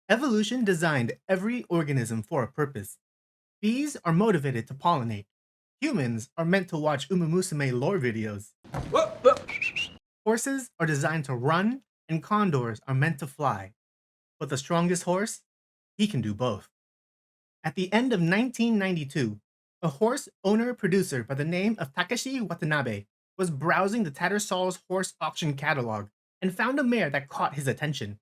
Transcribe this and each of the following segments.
Evolution designed every organism for a purpose. Bees are motivated to pollinate. Humans are meant to watch Umamusume lore videos. Horses are designed to run, and condors are meant to fly. But the strongest horse, he can do both. At the end of 1992, a horse owner producer by the name of Takeshi Watanabe was browsing the Tattersall's horse auction catalog and found a mare that caught his attention.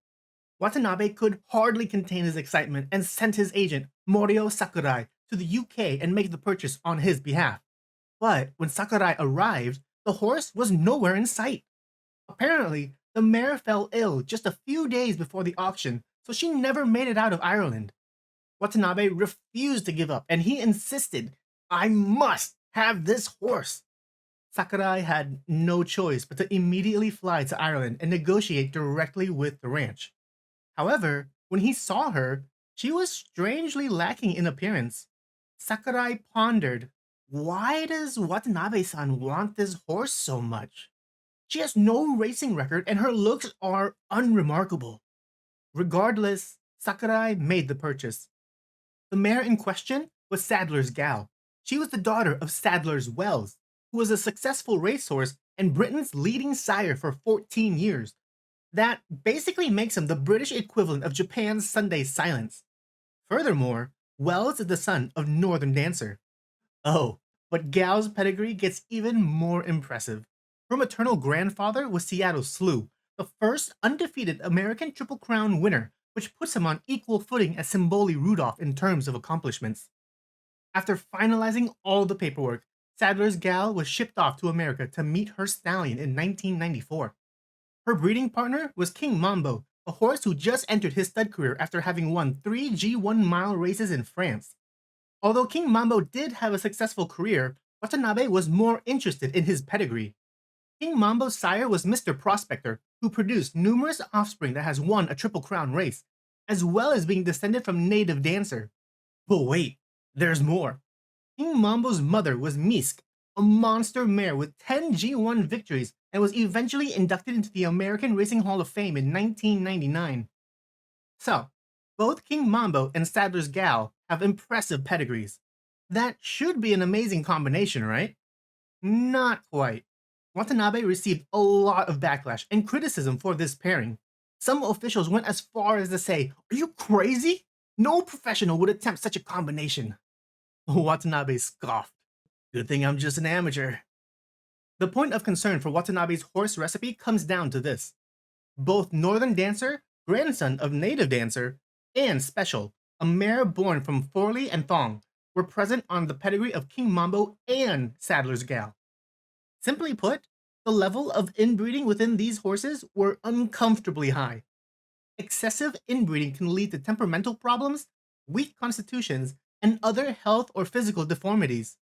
Watanabe could hardly contain his excitement and sent his agent, Morio Sakurai, to the UK and make the purchase on his behalf. But when Sakurai arrived, the horse was nowhere in sight. Apparently, the mare fell ill just a few days before the auction, so she never made it out of Ireland. Watanabe refused to give up, and he insisted, I must have this horse. Sakurai had no choice but to immediately fly to Ireland and negotiate directly with the ranch. However, when he saw her, she was strangely lacking in appearance. Sakurai pondered, why does Watanabe-san want this horse so much? She has no racing record and her looks are unremarkable. Regardless, Sakurai made the purchase. The mare in question was Sadler's Gal. She was the daughter of Sadler's Wells, who was a successful racehorse and Britain's leading sire for 14 years. That basically makes him the British equivalent of Japan's Sunday Silence. Furthermore, Wells is the son of Northern Dancer. Oh, but Gal's pedigree gets even more impressive. Her maternal grandfather was Seattle Slew, the first undefeated American Triple Crown winner, which puts him on equal footing as Simboli Rudolph in terms of accomplishments. After finalizing all the paperwork, Sadler's Gal was shipped off to America to meet her stallion in 1994. Her breeding partner was King Mambo, a horse who just entered his stud career after having won 3 G1 mile races in France. Although King Mambo did have a successful career, Watanabe was more interested in his pedigree. King Mambo's sire was Mr. Prospector, who produced numerous offspring that has won a Triple Crown race, as well as being descended from Native Dancer. But wait, there's more. King Mambo's mother was Misk, a monster mare with 10 G1 victories and was eventually inducted into the American Racing Hall of Fame in 1999. So, both King Mambo and Sadler's Gal have impressive pedigrees. That should be an amazing combination, right? Not quite. Watanabe received a lot of backlash and criticism for this pairing. Some officials went as far as to say, are you crazy? No professional would attempt such a combination. Watanabe scoffed. Good thing I'm just an amateur. The point of concern for Watanabe's horse recipe comes down to this. Both Northern Dancer, grandson of Native Dancer, and Special, a mare born from Forley and Thong, were present on the pedigree of King Mambo and Sadler's Gal. Simply put, the level of inbreeding within these horses were uncomfortably high. Excessive inbreeding can lead to temperamental problems, weak constitutions, and other health or physical deformities.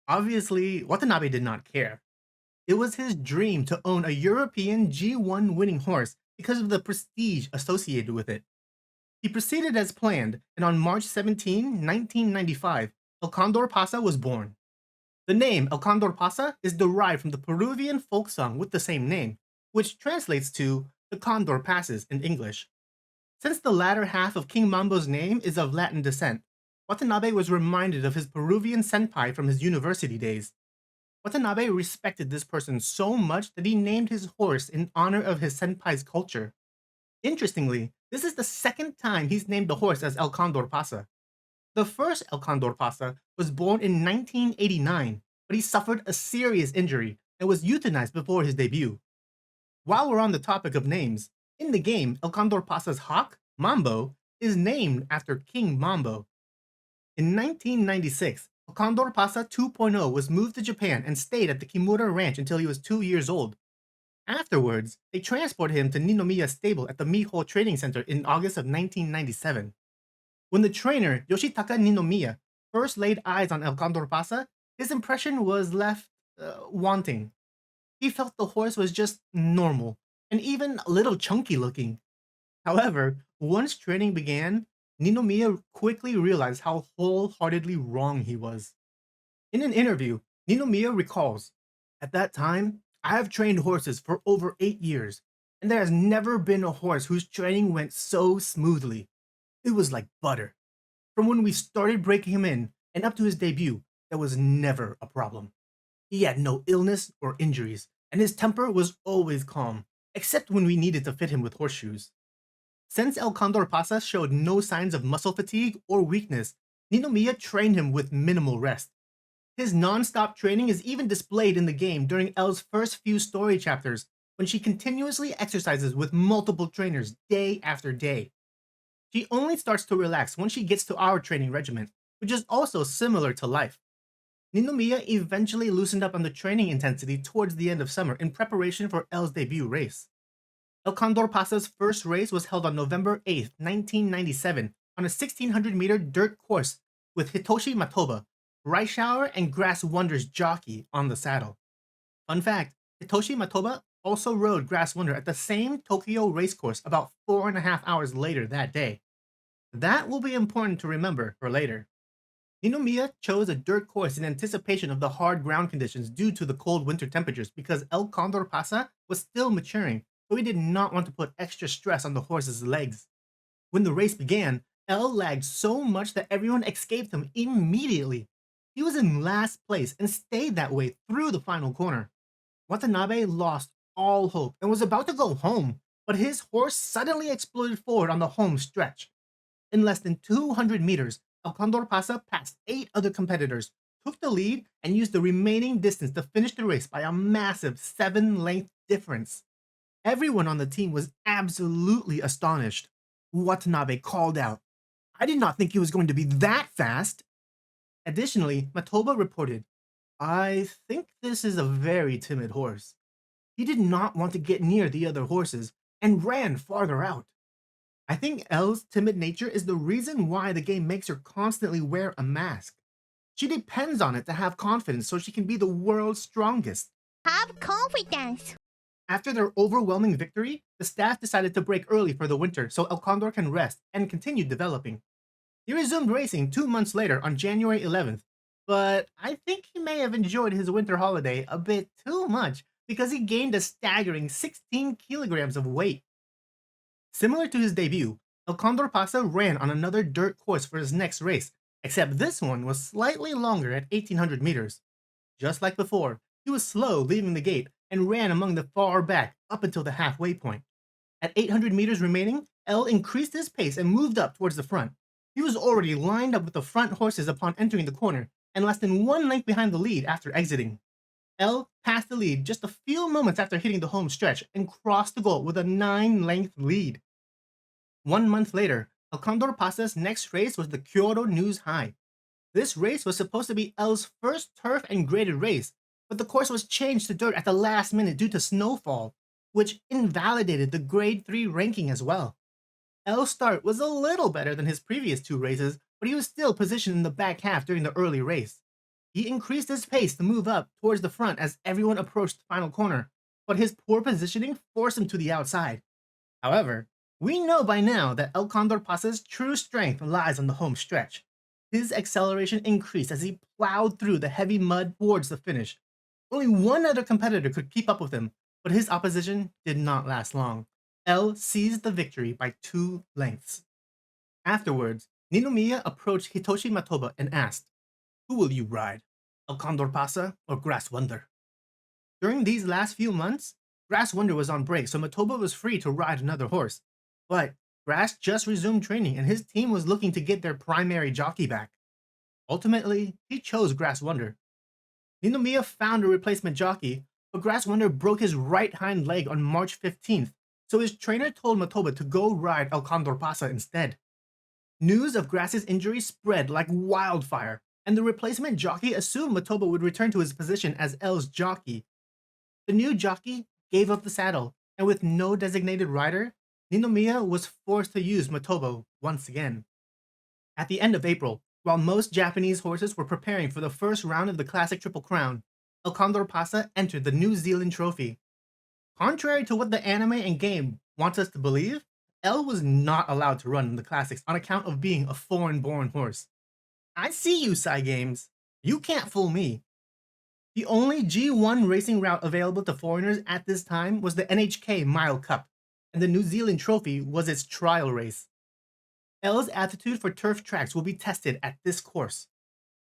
Obviously, Watanabe did not care. It was his dream to own a European G1 winning horse because of the prestige associated with it. He proceeded as planned, and on March 17, 1995, El Condor Pasa was born. The name El Condor Pasa is derived from the Peruvian folk song with the same name, which translates to The Condor Passes in English. Since the latter half of King Mambo's name is of Latin descent, Watanabe was reminded of his Peruvian senpai from his university days. Watanabe respected this person so much that he named his horse in honor of his senpai's culture. Interestingly, this is the second time he's named the horse as El Condor Pasa. The first El Condor Pasa was born in 1989, but he suffered a serious injury and was euthanized before his debut. While we're on the topic of names, in the game, El Condor Pasa's hawk, Mambo, is named after King Mambo. In 1996, El Condor Pasa 2.0 was moved to Japan and stayed at the Kimura Ranch until he was 2 years old. Afterwards, they transported him to Ninomiya's stable at the Miho Training Center in August of 1997. When the trainer, Yoshitaka Ninomiya, first laid eyes on El Condor Pasa, his impression was left wanting. He felt the horse was just normal, and even a little chunky looking. However, once training began, Ninomiya quickly realized how wholeheartedly wrong he was. In an interview, Ninomiya recalls, at that time, I have trained horses for over 8 years, and there has never been a horse whose training went so smoothly. It was like butter. From when we started breaking him in and up to his debut, there was never a problem. He had no illness or injuries, and his temper was always calm, except when we needed to fit him with horseshoes. Since El Condor Pasa showed no signs of muscle fatigue or weakness, Ninomiya trained him with minimal rest. His non-stop training is even displayed in the game during Elle's first few story chapters, when she continuously exercises with multiple trainers day after day. She only starts to relax when she gets to our training regimen, which is also similar to life. Ninomiya eventually loosened up on the training intensity towards the end of summer in preparation for Elle's debut race. El Condor Pasa's first race was held on November 8, 1997, on a 1600-meter dirt course with Hitoshi Matoba, Rice Shower and Grass Wonder's jockey, on the saddle. Fun fact, Hitoshi Matoba also rode Grass Wonder at the same Tokyo racecourse about 4.5 hours later that day. That will be important to remember for later. Ninomiya chose a dirt course in anticipation of the hard ground conditions due to the cold winter temperatures because El Condor Pasa was still maturing, so he did not want to put extra stress on the horse's legs. When the race began, El lagged so much that everyone escaped him immediately. He was in last place and stayed that way through the final corner. Watanabe lost all hope and was about to go home, but his horse suddenly exploded forward on the home stretch. In less than 200 meters, El Condor Pasa passed 8 other competitors, took the lead, and used the remaining distance to finish the race by a massive 7-length difference. Everyone on the team was absolutely astonished. Watanabe called out, "I did not think he was going to be that fast." Additionally, Matoba reported, "I think this is a very timid horse. He did not want to get near the other horses and ran farther out." I think Elle's timid nature is the reason why the game makes her constantly wear a mask. She depends on it to have confidence so she can be the world's strongest. Have confidence. After their overwhelming victory, the staff decided to break early for the winter so El Condor can rest and continue developing. He resumed racing 2 months later on January 11th, but I think he may have enjoyed his winter holiday a bit too much because he gained a staggering 16 kilograms of weight. Similar to his debut, El Condor Pasa ran on another dirt course for his next race, except this one was slightly longer at 1800 meters. Just like before, he was slow leaving the gate and ran among the far back up until the halfway point. At 800 meters remaining, El increased his pace and moved up towards the front. He was already lined up with the front horses upon entering the corner, and less than 1 length behind the lead after exiting. El passed the lead just a few moments after hitting the home stretch and crossed the goal with a 9-length lead. 1 month later, El Condor Pasa's next race was the Kyoto News High. This race was supposed to be El's first turf and graded race, but the course was changed to dirt at the last minute due to snowfall, which invalidated the Grade 3 ranking as well. El's start was a little better than his previous 2 races, but he was still positioned in the back half during the early race. He increased his pace to move up towards the front as everyone approached the final corner, but his poor positioning forced him to the outside. However, we know by now that El Condor Pasa's true strength lies on the home stretch. His acceleration increased as he plowed through the heavy mud towards the finish. Only one other competitor could keep up with him, but his opposition did not last long. El seized the victory by 2 lengths. Afterwards, Ninomiya approached Hitoshi Matoba and asked, "Who will you ride, El Condor Pasa or Grass Wonder?" During these last few months, Grass Wonder was on break, so Matoba was free to ride another horse. But Grass just resumed training and his team was looking to get their primary jockey back. Ultimately, he chose Grass Wonder. Ninomiya found a replacement jockey, but Grass Wonder broke his right hind leg on March 15th, so his trainer told Matoba to go ride El Condor Pasa instead. News of Grass's injury spread like wildfire, and the replacement jockey assumed Matoba would return to his position as El's jockey. The new jockey gave up the saddle, and with no designated rider, Ninomiya was forced to use Matoba once again. At the end of April, while most Japanese horses were preparing for the first round of the Classic Triple Crown, El Condor Pasa entered the New Zealand Trophy. Contrary to what the anime and game wants us to believe, El was not allowed to run in the Classics on account of being a foreign-born horse. I see you, Cygames. You can't fool me. The only G1 racing route available to foreigners at this time was the NHK Mile Cup, and the New Zealand Trophy was its trial race. L's attitude for turf tracks will be tested at this course.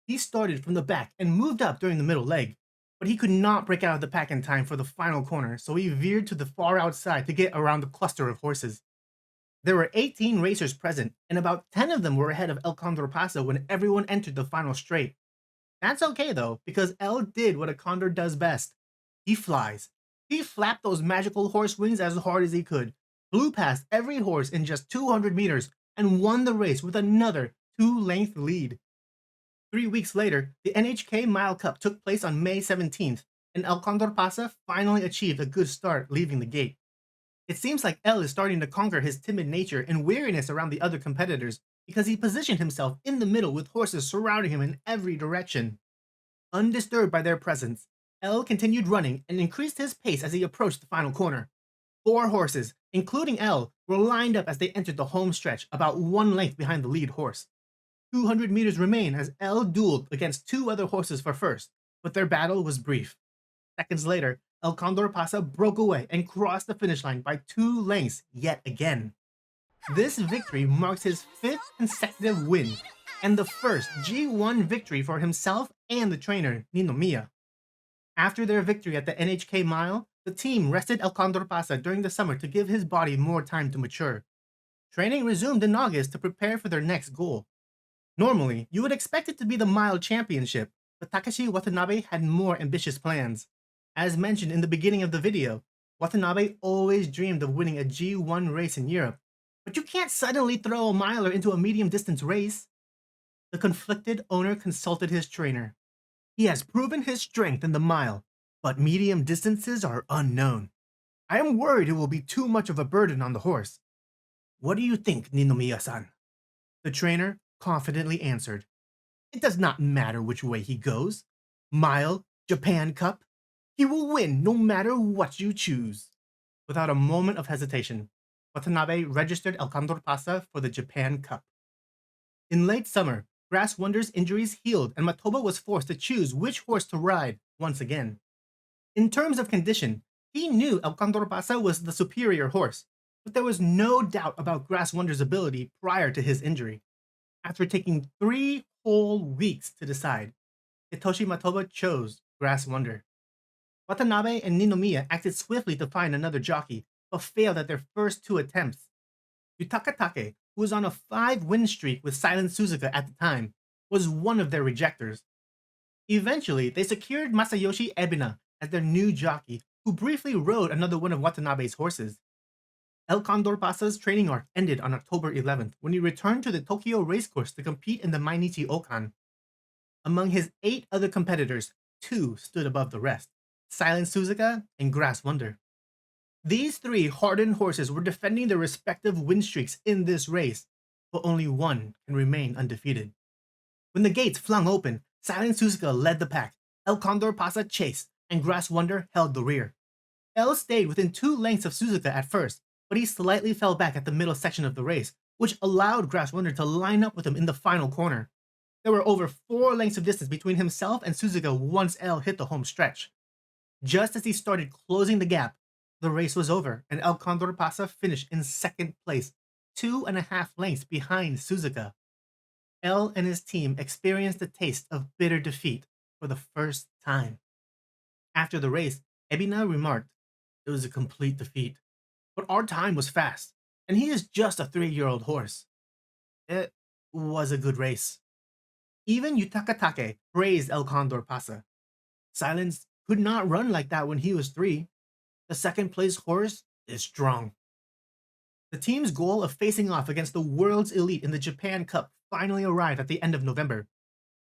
He started from the back and moved up during the middle leg, but he could not break out of the pack in time for the final corner, so he veered to the far outside to get around the cluster of horses. There were 18 racers present, and about 10 of them were ahead of El Condor Pasa when everyone entered the final straight. That's okay though, because El did what a condor does best. He flies. He flapped those magical horse wings as hard as he could, flew past every horse in just 200 meters, and won the race with another 2-length lead. 3 weeks later, the NHK Mile Cup took place on May 17th, and El Condor Pasa finally achieved a good start leaving the gate. It seems like El is starting to conquer his timid nature and weariness around the other competitors because he positioned himself in the middle with horses surrounding him in every direction. Undisturbed by their presence, El continued running and increased his pace as he approached the final corner. 4 horses, including El, were lined up as they entered the home stretch, about 1 length behind the lead horse. 200 meters remain as El dueled against 2 other horses for first, but their battle was brief. Seconds later, El Condor Pasa broke away and crossed the finish line by 2 lengths yet again. This victory marks his 5th consecutive win and the first G1 victory for himself and the trainer, Ninomiya. After their victory at the NHK Mile, the team rested El Condor Pasa during the summer to give his body more time to mature. Training resumed in August to prepare for their next goal. Normally, you would expect it to be the Mile Championship, but Takeshi Watanabe had more ambitious plans. As mentioned in the beginning of the video, Watanabe always dreamed of winning a G1 race in Europe, but you can't suddenly throw a miler into a medium-distance race. The conflicted owner consulted his trainer. He has proven his strength in the mile, but medium distances are unknown. I am worried it will be too much of a burden on the horse. What do you think, Ninomiya-san? The trainer confidently answered. It does not matter which way he goes. Mile, Japan Cup, he will win no matter what you choose. Without a moment of hesitation, Watanabe registered El Condor Pasa for the Japan Cup. In late summer, Grass Wonder's injuries healed and Matoba was forced to choose which horse to ride once again. In terms of condition, he knew El Condor Pasa was the superior horse, but there was no doubt about Grass Wonder's ability prior to his injury. After taking 3 whole weeks to decide, Hitoshi Matoba chose Grass Wonder. Watanabe and Ninomiya acted swiftly to find another jockey, but failed at their first 2 attempts. Yutaka Take, who was on a 5-win streak with Silent Suzuka at the time, was one of their rejectors. Eventually, they secured Masayoshi Ebina as their new jockey, who briefly rode another one of Watanabe's horses. El Condor Pasa's training arc ended on October 11th when he returned to the Tokyo racecourse to compete in the Mainichi Okan. Among his 8 other competitors, 2 stood above the rest, Silent Suzuka and Grass Wonder. These 3 hardened horses were defending their respective win streaks in this race, but only one can remain undefeated. When the gates flung open, Silent Suzuka led the pack, El Condor Pasa chased, and Grass Wonder held the rear. El stayed within 2 lengths of Suzuka at first, but he slightly fell back at the middle section of the race, which allowed Grass Wonder to line up with him in the final corner. There were over 4 lengths of distance between himself and Suzuka once El hit the home stretch. Just as he started closing the gap, the race was over, and El Condor Pasa finished in 2nd place, 2.5 lengths behind Suzuka. El and his team experienced the taste of bitter defeat for the first time. After the race, Ebina remarked, "It was a complete defeat, but our time was fast, and he is just a 3-year-old horse. It was a good race." Even Yutaka Take praised El Condor Pasa. Silence could not run like that when he was 3. The 2nd place horse is strong. The team's goal of facing off against the world's elite in the Japan Cup finally arrived at the end of November.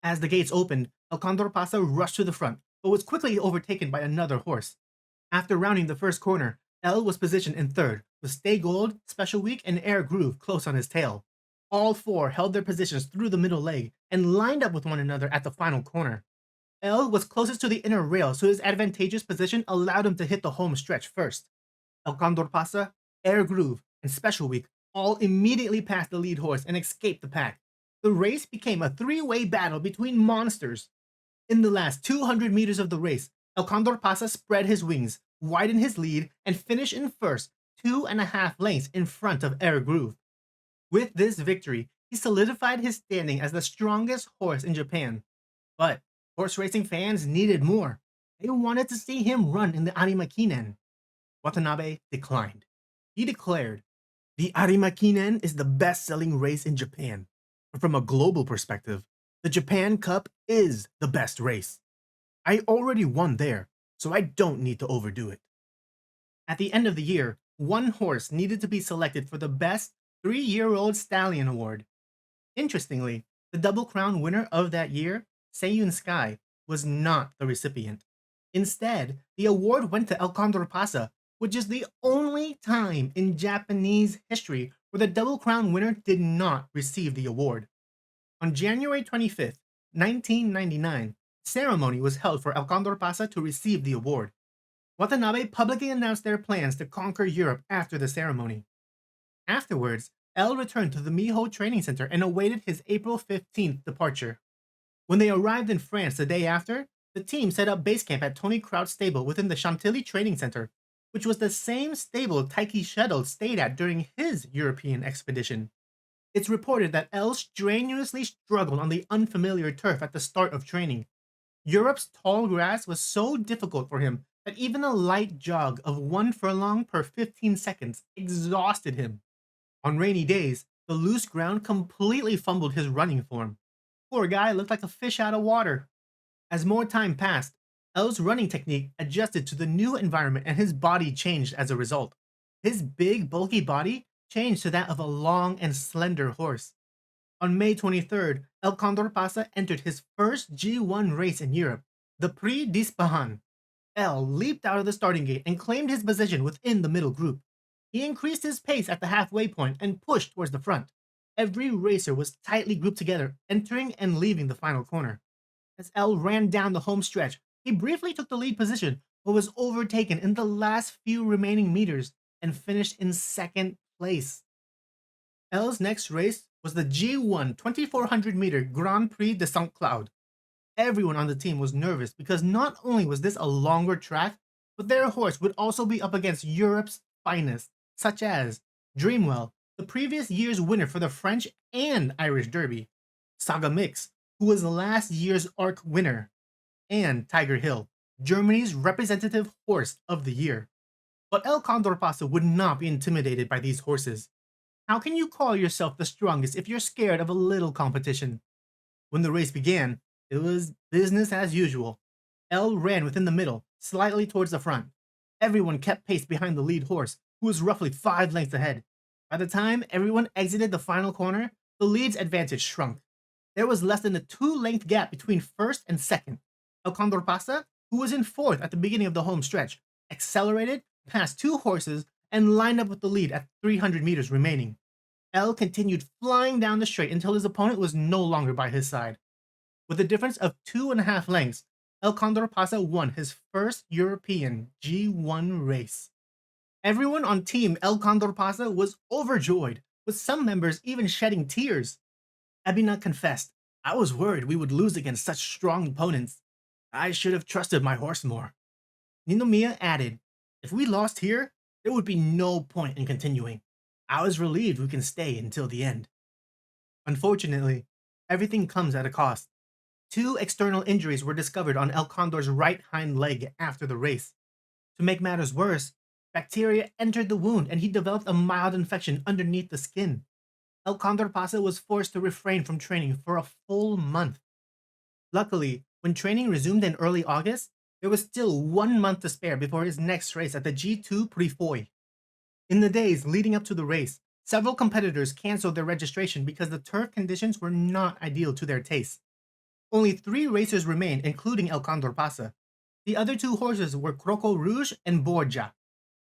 As the gates opened, El Condor Pasa rushed to the front, but was quickly overtaken by another horse. After rounding the first corner, El was positioned in 3rd, with Stay Gold, Special Week, and Air Groove close on his tail. All 4 held their positions through the middle leg and lined up with one another at the final corner. El was closest to the inner rail, so his advantageous position allowed him to hit the home stretch first. El Condor Pasa, Air Groove, and Special Week all immediately passed the lead horse and escaped the pack. The race became a 3-way battle between monsters. In the last 200 meters of the race, El Condor Pasa spread his wings, widened his lead, and finished in first, 2.5 lengths in front of Air Groove. With this victory, he solidified his standing as the strongest horse in Japan. But horse racing fans needed more. They wanted to see him run in the Arimakinen. Watanabe declined. He declared, "The Arimakinen is the best-selling race in Japan. But from a global perspective, the Japan Cup is the best race. I already won there, so I don't need to overdo it." At the end of the year, one horse needed to be selected for the Best 3-Year-Old Stallion Award. Interestingly, the Double Crown winner of that year, Seiyun Sky, was not the recipient. Instead, the award went to El Condor Pasa, which is the only time in Japanese history where the Double Crown winner did not receive the award. On January 25th, 1999, ceremony was held for El Condor Pasa to receive the award. Watanabe publicly announced their plans to conquer Europe after the ceremony. Afterwards, L returned to the Miho Training Center and awaited his April 15th departure. When they arrived in France the day after, the team set up base camp at Tony Kraut's stable within the Chantilly Training Center, which was the same stable Taiki Shuttle stayed at during his European expedition. It's reported that L strenuously struggled on the unfamiliar turf at the start of training. Europe's tall grass was so difficult for him that even a light jog of 1 furlong per 15 seconds exhausted him. On rainy days, the loose ground completely fumbled his running form. Poor guy looked like a fish out of water. As more time passed, L's running technique adjusted to the new environment and his body changed as a result. His big, bulky body changed to that of a long and slender horse. On May 23rd, El Condor Pasa entered his first G1 race in Europe, the Prix d'Ispahan. L leaped out of the starting gate and claimed his position within the middle group. He increased his pace at the halfway point and pushed towards the front. Every racer was tightly grouped together, entering and leaving the final corner. As L ran down the home stretch, he briefly took the lead position, but was overtaken in the last few remaining meters and finished in second place. L's next race was the G1 2400-meter Grand Prix de Saint Cloud. Everyone on the team was nervous because not only was this a longer track, but their horse would also be up against Europe's finest, such as Dreamwell, the previous year's winner for the French and Irish Derby, Saga Mix, who was last year's ARC winner, and Tiger Hill, Germany's representative horse of the year. But El Condor Pasa would not be intimidated by these horses. How can you call yourself the strongest if you're scared of a little competition? When the race began, it was business as usual. L ran within the middle, slightly towards the front. Everyone kept pace behind the lead horse, who was roughly 5 lengths ahead. By the time everyone exited the final corner, the lead's advantage shrunk. There was less than a 2-length gap between first and second. El Condor Pasa, who was in fourth at the beginning of the home stretch, accelerated past 2 horses and lined up with the lead at 300 meters remaining. L continued flying down the straight until his opponent was no longer by his side. With a difference of 2.5 lengths, El Condor Pasa won his first European G1 race. Everyone on Team El Condor Pasa was overjoyed, with some members even shedding tears. Abina confessed, "I was worried we would lose against such strong opponents. I should have trusted my horse more." Ninomiya added, "If we lost here, there would be no point in continuing. I was relieved we can stay until the end." Unfortunately, everything comes at a cost. 2 external injuries were discovered on El Condor's right hind leg after the race. To make matters worse, bacteria entered the wound and he developed a mild infection underneath the skin. El Condor Pasa was forced to refrain from training for a full month. Luckily, when training resumed in early August, there was still 1 month to spare before his next race at the G2 Prix Foy. In the days leading up to the race, several competitors canceled their registration because the turf conditions were not ideal to their taste. Only 3 racers remained, including El Condor Pasa. The other 2 horses were Croco Rouge and Borgia,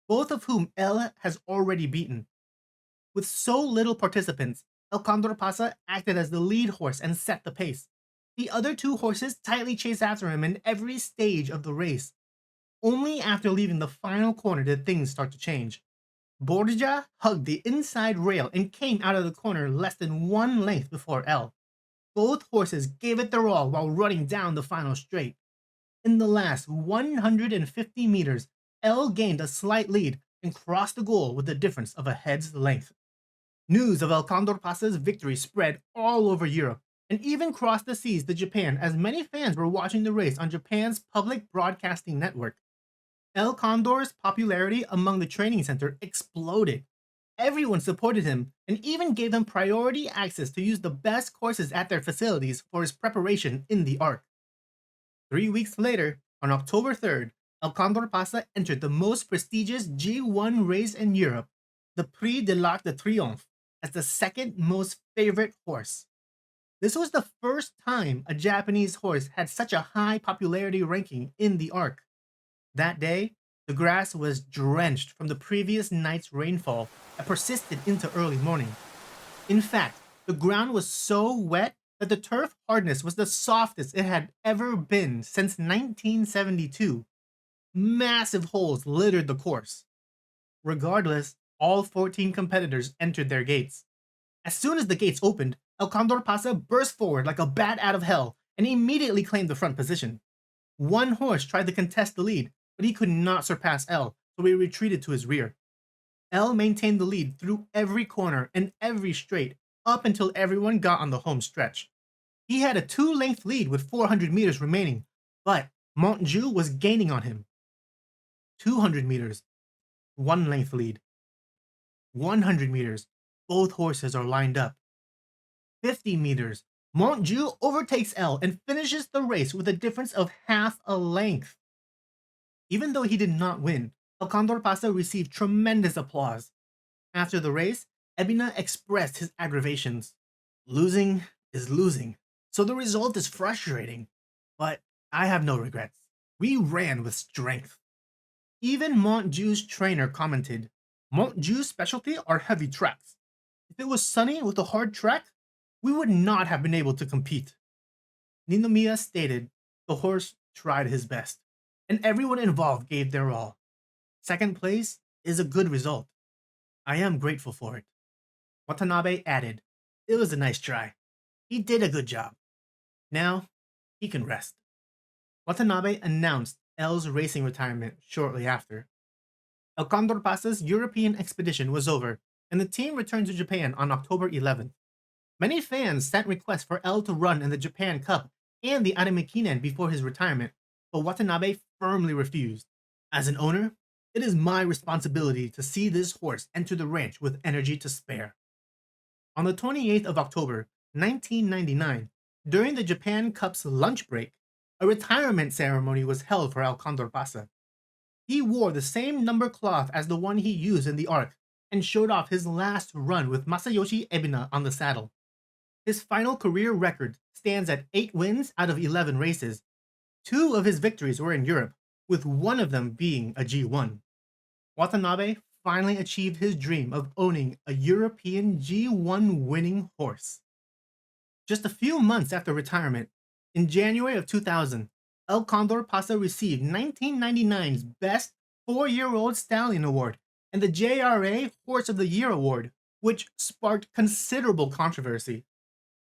both of whom El has already beaten. With so little participants, El Condor Pasa acted as the lead horse and set the pace. The other 2 horses tightly chased after him in every stage of the race. Only after leaving the final corner did things start to change. Borgia hugged the inside rail and came out of the corner less than 1 length before El. Both horses gave it their all while running down the final straight. In the last 150 meters, El gained a slight lead and crossed the goal with a difference of a head's length. News of El Condor Pasa's victory spread all over Europe and even crossed the seas to Japan as many fans were watching the race on Japan's public broadcasting network. El Condor's popularity among the training center exploded. Everyone supported him and even gave him priority access to use the best courses at their facilities for his preparation in the arc. 3 weeks later, on October 3rd, El Condor Pasa entered the most prestigious G1 race in Europe, the Prix de l'Arc de Triomphe, as the second most favorite horse. This was the first time a Japanese horse had such a high popularity ranking in the arc. That day, the grass was drenched from the previous night's rainfall that persisted into early morning. In fact, the ground was so wet that the turf hardness was the softest it had ever been since 1972. Massive holes littered the course. Regardless, all 14 competitors entered their gates. As soon as the gates opened, El Condor Pasa burst forward like a bat out of hell and immediately claimed the front position. One horse tried to contest the lead, but he could not surpass El, so he retreated to his rear. El maintained the lead through every corner and every straight, up until everyone got on the home stretch. He had a 2-length lead with 400 meters remaining, but Montjou was gaining on him. 200 meters, 1-length lead. 100 meters, both horses are lined up. 50 meters, Montjou overtakes El and finishes the race with a difference of half a length. Even though he did not win, El Condor Pasa received tremendous applause. After the race, Ebina expressed his aggravations. Losing is losing, so the result is frustrating. But I have no regrets. We ran with strength. Even Montjou's trainer commented, Montjou's specialty are heavy tracks. If it was sunny with a hard track, we would not have been able to compete. Ninomiya stated the horse tried his best, and everyone involved gave their all. Second place is a good result. I am grateful for it. Watanabe added, it was a nice try. He did a good job. Now, he can rest. Watanabe announced El's racing retirement shortly after. El Condor Pasa's European expedition was over, and the team returned to Japan on October 11th. Many fans sent requests for El to run in the Japan Cup and the Aramekinen before his retirement, but Watanabe firmly refused. As an owner, it is my responsibility to see this horse enter the ranch with energy to spare. On the 28th of October, 1999, during the Japan Cup's lunch break, a retirement ceremony was held for El Condor Pasa. He wore the same number cloth as the one he used in the arc and showed off his last run with Masayoshi Ebina on the saddle. His final career record stands at 8 wins out of 11 races. 2 of his victories were in Europe, with one of them being a G1. Watanabe finally achieved his dream of owning a European G1 winning horse. Just a few months after retirement, in January of 2000, El Condor Pasa received 1999's Best 4-Year-Old Stallion Award and the JRA Horse of the Year Award, which sparked considerable controversy.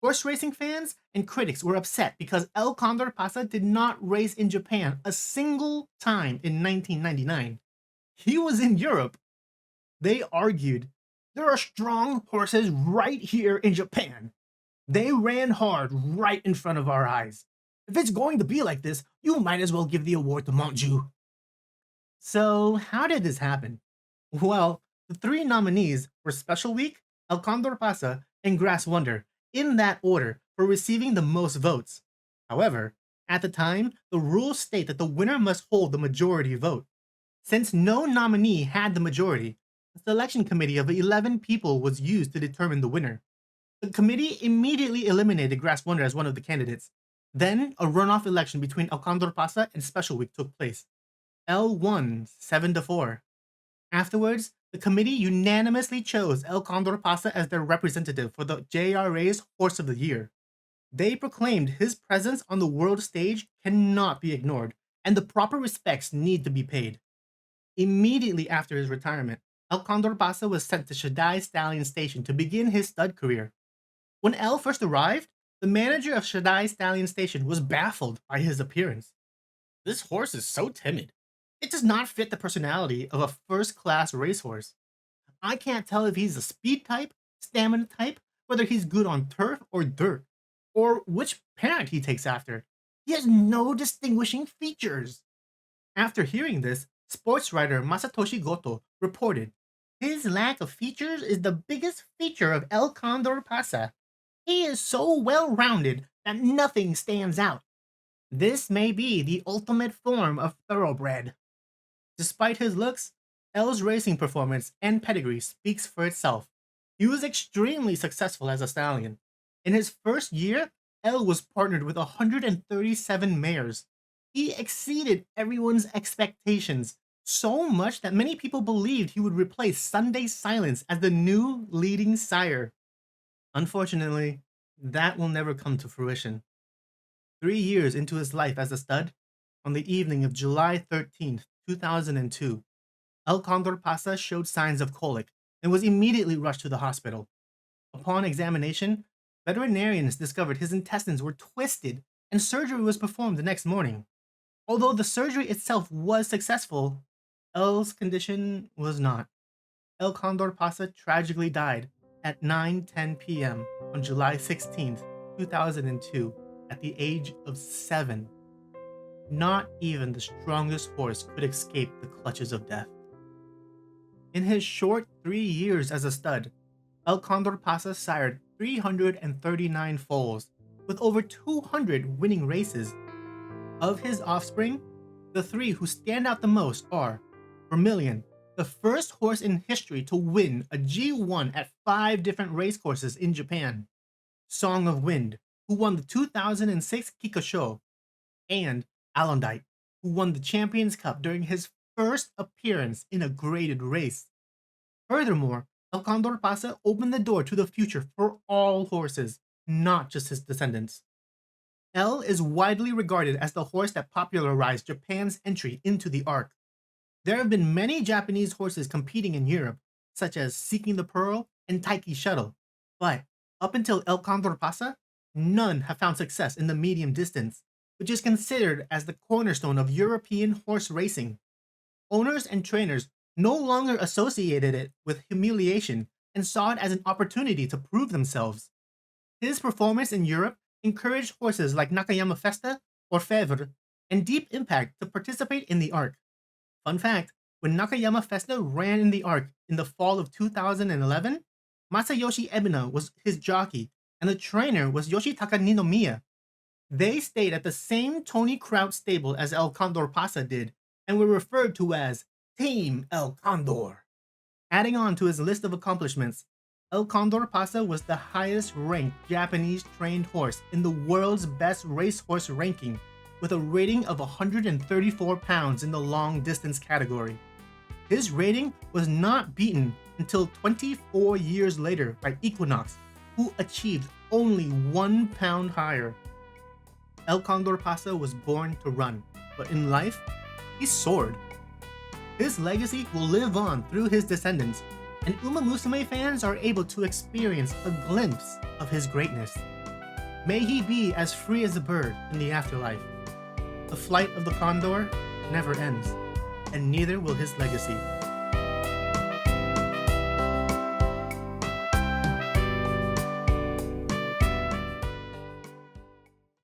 Horse racing fans and critics were upset because El Condor Pasa did not race in Japan a single time in 1999. He was in Europe. They argued, there are strong horses right here in Japan. They ran hard right in front of our eyes. If it's going to be like this, you might as well give the award to Montjou. So, how did this happen? Well, the 3 nominees were Special Week, El Condor Pasa, and Grass Wonder, in that order, for receiving the most votes. However, at the time, the rules state that the winner must hold the majority vote. Since no nominee had the majority, a selection committee of 11 people was used to determine the winner. The committee immediately eliminated Grass Wonder as one of the candidates. Then, a runoff election between El Condor Pasa and Special Week took place. El won 7-4. Afterwards, the committee unanimously chose El Condor Pasa as their representative for the JRA's Horse of the Year. They proclaimed his presence on the world stage cannot be ignored, and the proper respects need to be paid. Immediately after his retirement, El Condor Pasa was sent to Shaddai Stallion Station to begin his stud career. When El first arrived, the manager of Shaddai Stallion Station was baffled by his appearance. This horse is so timid. It does not fit the personality of a first-class racehorse. I can't tell if he's a speed type stamina type, whether he's good on turf or dirt, or which parent he takes after. He has no distinguishing features. After hearing this, sports writer Masatoshi Goto reported, "His lack of features is the biggest feature of El Condor Pasa. He is so well-rounded that nothing stands out. This may be the ultimate form of thoroughbred." Despite his looks, L's racing performance and pedigree speaks for itself. He was extremely successful as a stallion. In his first year, L was partnered with 137 mares. He exceeded everyone's expectations, so much that many people believed he would replace Sunday Silence as the new leading sire. Unfortunately, that will never come to fruition. 3 years into his life as a stud, on the evening of July 13th, 2002, El Condor Pasa showed signs of colic and was immediately rushed to the hospital. Upon examination, veterinarians discovered his intestines were twisted and surgery was performed the next morning. Although the surgery itself was successful, L's condition was not. El Condor Pasa tragically died at 9:10 p.m. on July 16th, 2002, at the age of 7. Not even the strongest horse could escape the clutches of death. In his short 3 years as a stud, El Condor Pasa sired 339 foals, with over 200 winning races. Of his offspring, the three who stand out the most are Vermilion, the first horse in history to win a G1 at 5 different racecourses in Japan; Song of Wind, who won the 2006 Kikosho; and Alondite, who won the Champions Cup during his first appearance in a graded race. Furthermore, El Condor Pasa opened the door to the future for all horses, not just his descendants. L is widely regarded as the horse that popularized Japan's entry into the arc. There have been many Japanese horses competing in Europe, such as Seeking the Pearl and Taiki Shuttle, but up until El Condor Pasa, none have found success in the medium distance, which is considered as the cornerstone of European horse racing. Owners and trainers no longer associated it with humiliation and saw it as an opportunity to prove themselves. His performance in Europe encouraged horses like Nakayama Festa or Fevre and Deep Impact to participate in the arc. Fun fact, when Nakayama Festa ran in the arc in the fall of 2011, Masayoshi Ebina was his jockey and the trainer was Yoshitaka Ninomiya. They stayed at the same Tony Kraut stable as El Condor Pasa did and were referred to as Team El Condor. Adding on to his list of accomplishments, El Condor Pasa was the highest ranked Japanese trained horse in the world's best racehorse ranking, with a rating of 134 pounds in the long distance category. His rating was not beaten until 24 years later by Equinox, who achieved only 1 pound higher. El Condor Pasa was born to run, but in life, he soared. His legacy will live on through his descendants, and Umamusume fans are able to experience a glimpse of his greatness. May he be as free as a bird in the afterlife. The flight of the condor never ends, and neither will his legacy.